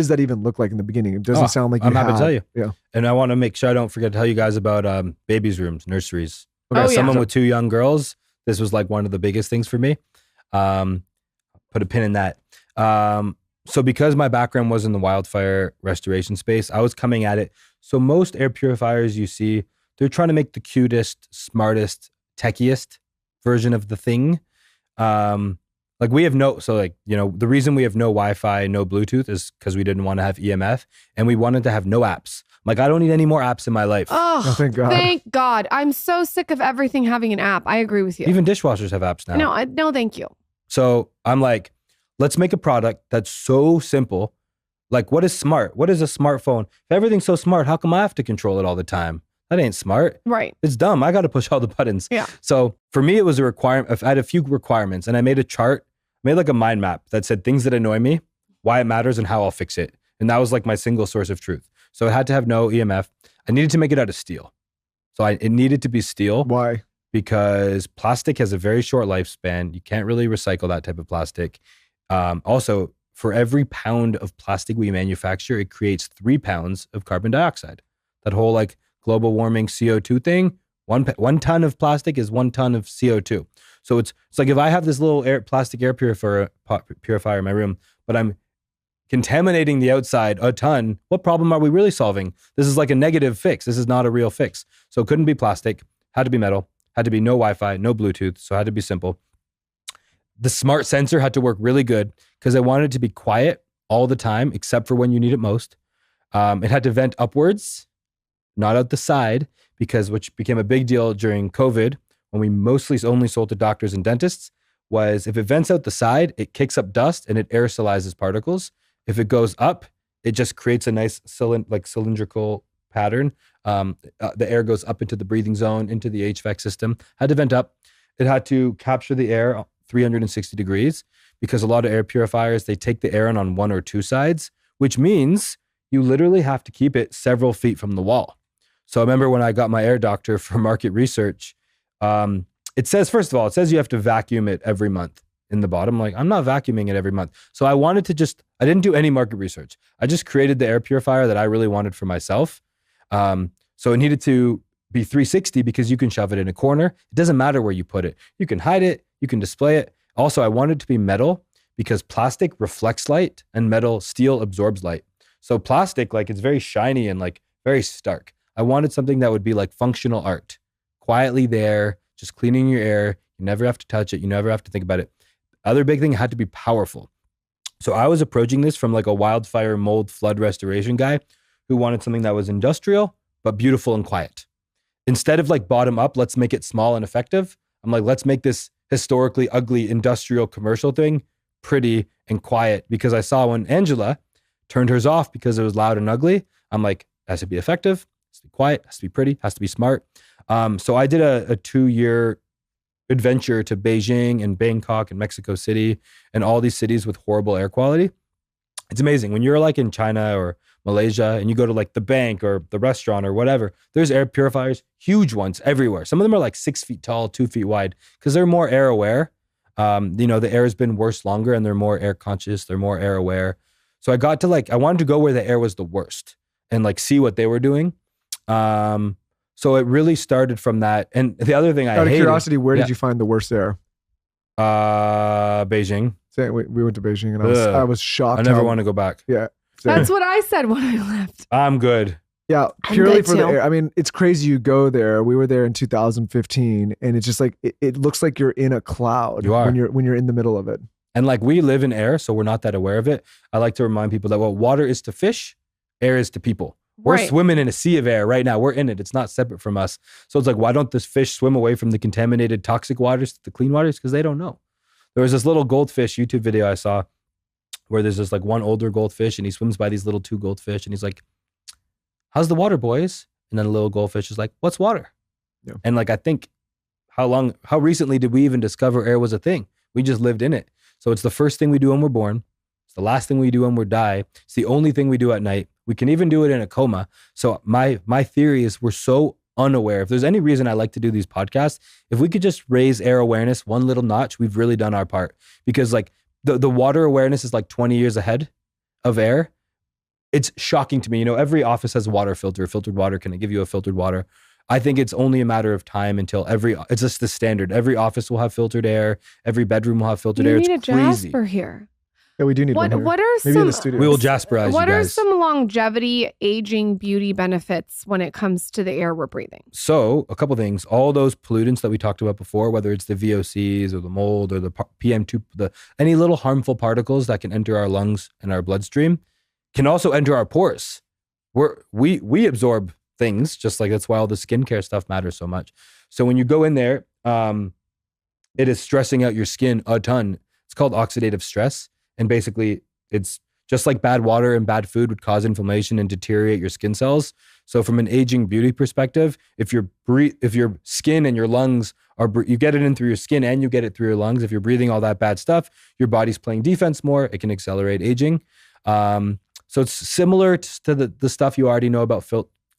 does that even look like in the beginning? It doesn't sound like I'm happy to tell you. Yeah. And I want to make sure I don't forget to tell you guys about babies' rooms, nurseries. Okay. As someone with 2 young girls, this was like one of the biggest things for me. Put a pin in that. So because my background was in the wildfire restoration space, I was coming at it. So most air purifiers you see, they're trying to make the cutest, smartest, techiest version of the thing. Like we have the reason we have no Wi-Fi, no Bluetooth is because we didn't want to have EMF and we wanted to have no apps. Like I don't need any more apps in my life. Oh, thank God. Thank God. I'm so sick of everything having an app. I agree with you. Even dishwashers have apps now. No, thank you. So I'm like, let's make a product that's so simple. Like what is smart? What is a smartphone? If everything's so smart, how come I have to control it all the time? That ain't smart. Right. It's dumb. I got to push all the buttons. Yeah. So for me, it was a requirement. I had a few requirements and I made a chart, made like a mind map that said things that annoy me, why it matters and how I'll fix it. And that was like my single source of truth. So it had to have no EMF. I needed to make it out of steel. So it needed to be steel. Why? Because plastic has a very short lifespan. You can't really recycle that type of plastic. Also, for every pound of plastic we manufacture, it creates 3 pounds of carbon dioxide. That whole like global warming CO2 thing, one ton of plastic is 1 ton of CO2. So it's like if I have this little plastic air purifier in my room, but I'm contaminating the outside a ton, what problem are we really solving? This is like a negative fix. This is not a real fix. So it couldn't be plastic, had to be metal, had to be no Wi-Fi, no Bluetooth, so it had to be simple. The smart sensor had to work really good because I wanted it to be quiet all the time, except for when you need it most. It had to vent upwards, not out the side, which became a big deal during COVID when we mostly only sold to doctors and dentists, was if it vents out the side, it kicks up dust and it aerosolizes particles. If it goes up, it just creates a nice cylindrical pattern. The air goes up into the breathing zone, into the HVAC system. Had to vent up. It had to capture the air 360 degrees because a lot of air purifiers, they take the air in on 1 or 2 sides, which means you literally have to keep it several feet from the wall. So I remember when I got my air doctor for market research, it says, first of all, it says you have to vacuum it every month in the bottom. Like, I'm not vacuuming it every month. So I wanted to I didn't do any market research. I just created the air purifier that I really wanted for myself. So it needed to be 360 because you can shove it in a corner. It doesn't matter where you put it. You can hide it. You can display it. Also, I wanted it to be metal because plastic reflects light and steel absorbs light. So plastic, like it's very shiny and like very stark. I wanted something that would be like functional art, quietly there, just cleaning your air. You never have to touch it. You never have to think about it. Other big thing, it had to be powerful. So I was approaching this from like a wildfire, mold, flood restoration guy who wanted something that was industrial, but beautiful and quiet. Instead of like bottom up, let's make it small and effective. I'm like, let's make this historically ugly industrial commercial thing pretty and quiet, because I saw when Angela turned hers off because it was loud and ugly, I'm like, it has to be effective, has to be quiet, has to be pretty, has to be smart. So I did a 2-year adventure to Beijing and Bangkok and Mexico City and all these cities with horrible air quality. It's amazing. When you're like in China or Malaysia and you go to like the bank or the restaurant or whatever, there's air purifiers, huge ones everywhere. Some of them are like 6 feet tall, 2 feet wide, because they're more air aware. The air has been worse longer and they're more air conscious. They're more air aware. So I wanted to go where the air was the worst and like see what they were doing. So it really started from that. And the other thing out of curiosity, where did you find the worst air? Beijing. We went to Beijing and I was shocked. I never want to go back. Yeah. That's what I said when I left. I'm good. Yeah, purely for the air. I mean, it's crazy you go there. We were there in 2015 and it's just like, it looks like you're in a cloud. You are. When you're in the middle of it. And like we live in air, so we're not that aware of it. I like to remind people that what water is to fish, air is to people. We're swimming in a sea of air right now. We're in it. It's not separate from us. So it's like, why don't this fish swim away from the contaminated toxic waters to the clean waters? Because they don't know. There was this little goldfish YouTube video I saw where there's this like one older goldfish and he swims by these little 2 goldfish and he's like, how's the water, boys? And then the little goldfish is like, what's water? Yeah. And like, I think how recently did we even discover air was a thing? We just lived in it. So it's the first thing we do when we're born. It's the last thing we do when we die. It's the only thing we do at night. We can even do it in a coma. So my theory is we're so unaware. If there's any reason I like to do these podcasts, if we could just raise air awareness one little notch, we've really done our part. Because like the water awareness is like 20 years ahead of air. it's shocking to me. Every office has a water filter, filtered water. Can I give you a filtered water? I think it's only a matter of time until it's just the standard. Every office will have filtered air. Every bedroom will have filtered air. You need it's a crazy. Jaspr here. Yeah, we do need one here. What are Maybe some? in the studio. We will Jasperize What you are guys. some longevity, aging, beauty benefits when it comes to the air we're breathing? So a couple things. All those pollutants that we talked about before, whether it's the VOCs or the mold or the PM2, any little harmful particles that can enter our lungs and our bloodstream, can also enter our pores. We absorb things, just like that's why all the skincare stuff matters so much. So when you go in there, it is stressing out your skin a ton. It's called oxidative stress. And basically, it's just like bad water and bad food would cause inflammation and deteriorate your skin cells. So from an aging beauty perspective, if your skin and your lungs you get it in through your skin and you get it through your lungs. If you're breathing all that bad stuff, your body's playing defense more. It can accelerate aging. So it's similar to the stuff you already know about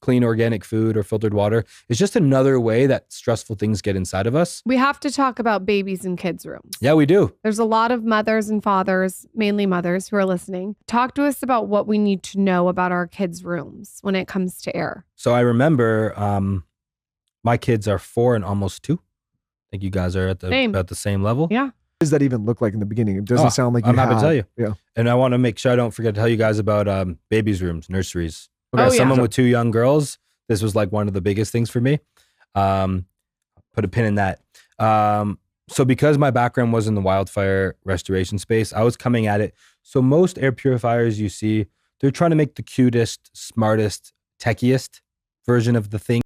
clean organic food or filtered water. It's just another way that stressful things get inside of us. We have to talk about babies and kids' rooms. Yeah, we do. There's a lot of mothers and fathers, mainly mothers, who are listening. Talk to us about what we need to know about our kids' rooms when it comes to air. So I remember my kids are 4 and almost 2. I think you guys are at about the same level. Yeah. What does that even look like in the beginning? It doesn't sound like I'm happy to tell you. Yeah. And I want to make sure I don't forget to tell you guys about babies' rooms, nurseries. Okay. As someone with 2 young girls, this was like one of the biggest things for me. Put a pin in that. So because my background was in the wildfire restoration space, I was coming at it. So most air purifiers you see, they're trying to make the cutest, smartest, techiest version of the thing.